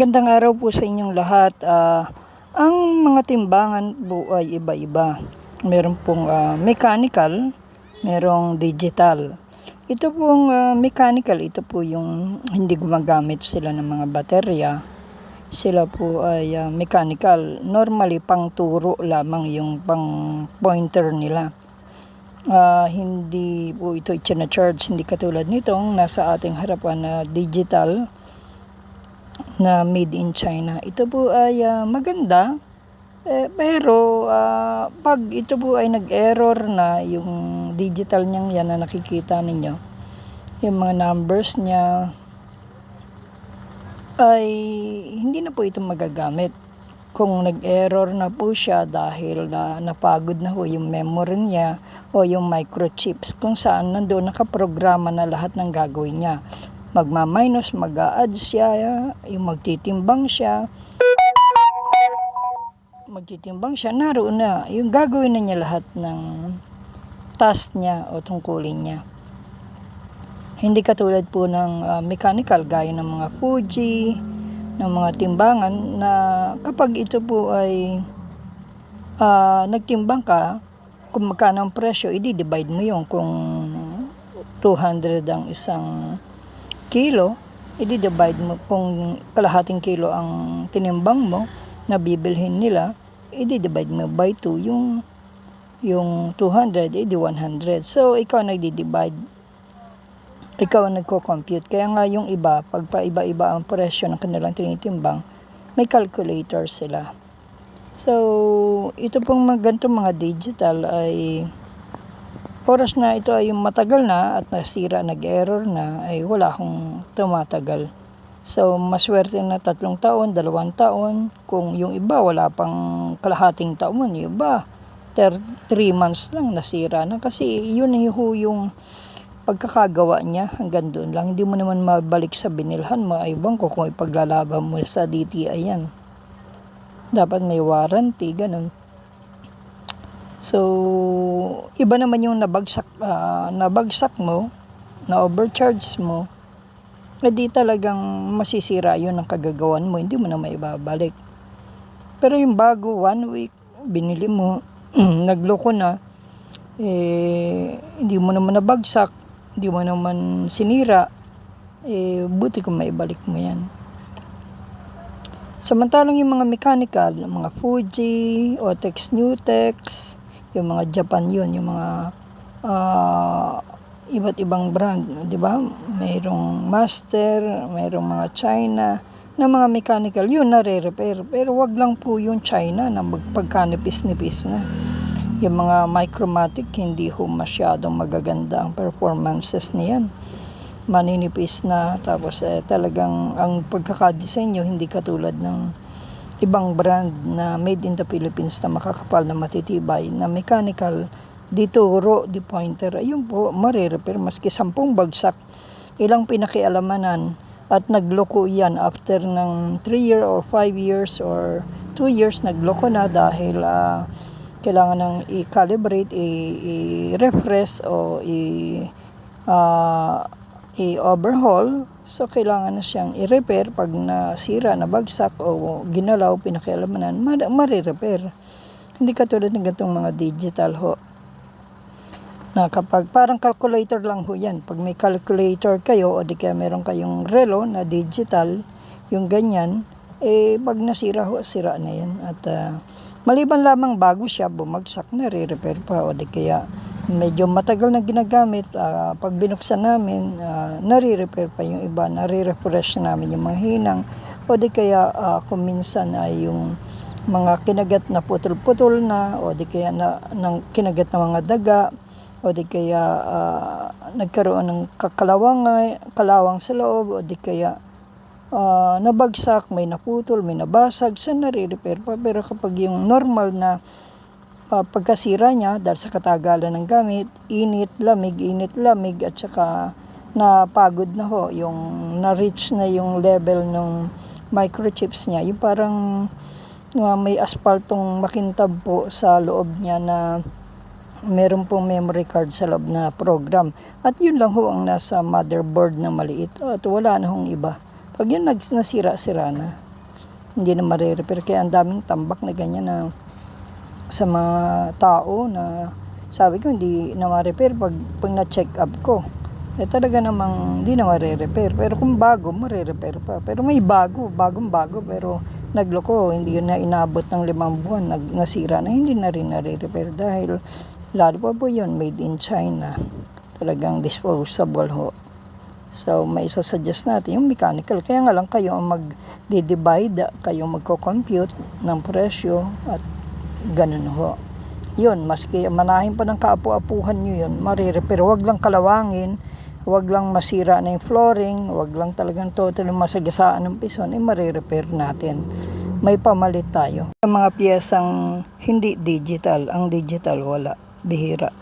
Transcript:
Magandang araw po sa inyong lahat. Ang mga timbangan po ay iba-iba. Meron pong mechanical, merong digital. Ito pong mechanical, ito po yung hindi gumagamit sila ng mga baterya. Sila po ay mechanical. Normally, pang turo lamang yung pang pointer nila. Hindi po ito i-charge, hindi katulad nitong nasa ating harapan na digital na made in China. Ito po ay maganda, pero pag ito po ay nag-error na yung digital niyang yan na nakikita ninyo, yung mga numbers niya ay hindi na po ito magagamit. Kung nag-error na po siya dahil napagod na po yung memory niya o yung microchips kung saan nandoon nakaprograma na lahat ng gagawin niya. Magma-minus, mag-a-add siya, yung magtitimbang siya, naroon na, yung gagawin na niya lahat ng task niya o tungkulin niya. Hindi katulad po ng mechanical gaya ng mga Fuji, ng mga timbangan na kapag ito po ay nagtimbang ka, kung magkano ang presyo, i-divide mo yung kung 200 ang isang kilo, i-divide mo kung kalahating kilo ang tinimbang mo na bibilhin nila, i-divide mo by 2 yung 200, edi 100. So ikaw nagdi-divide, ikaw ang nagko-compute. Kaya nga yung iba, pag paiba-iba ang presyo ng kanilang tinitimbang, may calculator sila. So ito pong ganitong mga digital ay oras na ito ay matagal na at nasira, nag-error na, ay wala akong tumatagal. So maswerte na 3 taon, 2 taon. Kung yung iba wala pang kalahating taon, yung iba 3 months lang nasira na, kasi yun yung pagkakagawa niya, hanggang doon lang. Hindi mo naman mabalik sa binilhan mo. Ay bang ko kung ipaglalaban mo sa DTI yan, dapat may warranty, ganun. So iba naman yung nabagsak mo, na overcharge mo, di talagang masisira yun ang kagagawan mo, hindi mo na maibabalik. Pero yung bago 1 week binili mo, nagloko na, hindi mo naman nabagsak, hindi mo naman sinira, buti kung maibalik mo yan. Samantalang yung mga mechanical, mga Fuji, Otex, Nutex, yung mga Japan yun, yung mga iba't ibang brand, di ba? Mayroong Master, mayroong mga China na mga mechanical, yun nare-repair. Pero wag lang po yung China na magpagkanipis-nipis na. Yung mga Micromatic, hindi ho masyadong magaganda ang performances niyan. Maninipis na, tapos talagang ang pagkakadesign nyo hindi katulad ng ibang brand na made in the Philippines na makakapal na matitibay na mechanical, di turo, di pointer, ayun po mare-repair maski 10 bagsak, ilang pinakialamanan at nagloko yan after ng 3 years or 5 years or 2 years, nagloko na dahil kailangan ng i-calibrate, i-refresh o i-overhaul. So kailangan na siyang i-repair pag nasira, nabagsak o ginalaw, pinakialamanan, mare-repair. Hindi katulad ng ganitong mga digital ho, na kapag parang calculator lang ho yan. Pag may calculator kayo o di kaya meron kayong relo na digital, yung ganyan, pag nasira ho, sira na yan. At maliban lamang bago siya bumagsak, na re-repair pa, o di kaya medyo matagal na ginagamit, pag binuksan namin, nare-repair pa yung iba, nare-refresh namin yung mga hinang, o di kaya kung minsan ay yung mga kinagat na putol-putol na, o di kaya ng kinagat na mga daga, o di kaya nagkaroon ng kalawang sa loob, o di kaya nabagsak, may naputol, may nabasag, so nare-repair pa. Pero kapag yung normal na pagkasira niya dahil sa katagalan ng gamit, init, lamig, at saka napagod na ho, yung na-reach na yung level ng microchips niya, yung parang may aspaltong makintab po sa loob niya na meron pong memory card sa loob na program, at yun lang ho ang nasa motherboard na maliit, at wala na hong iba. Pag yun nasira-sira na, hindi na mare-repair. Kaya ang daming tambak na ganyan na sa mga tao na sabi ko hindi na ma-repair pag na-check up ko. Talaga namang hindi na mare-repair. Pero kung bago, mare-repair pa. Pero may bagong bago. Pero nagloko, hindi na inabot ng 5 buwan. Nasira na, hindi na rin nare-repair. Dahil lalo pa po yun, made in China. Talagang disposable ho. So, may isasuggest natin yung mechanical. Kaya nga lang kayo ang mag-divide, kayo magko-compute ng presyo at ganun ho. Yun, maski manahin pa ng kaapu-apuhan nyo yun, mare-repair. Huwag lang kalawangin, huwag lang masira na yung flooring, huwag lang talagang totally masagasaan ng pison, mare-repair natin. May pamalit tayo. Yung mga piyesang hindi digital, ang digital wala, bihira.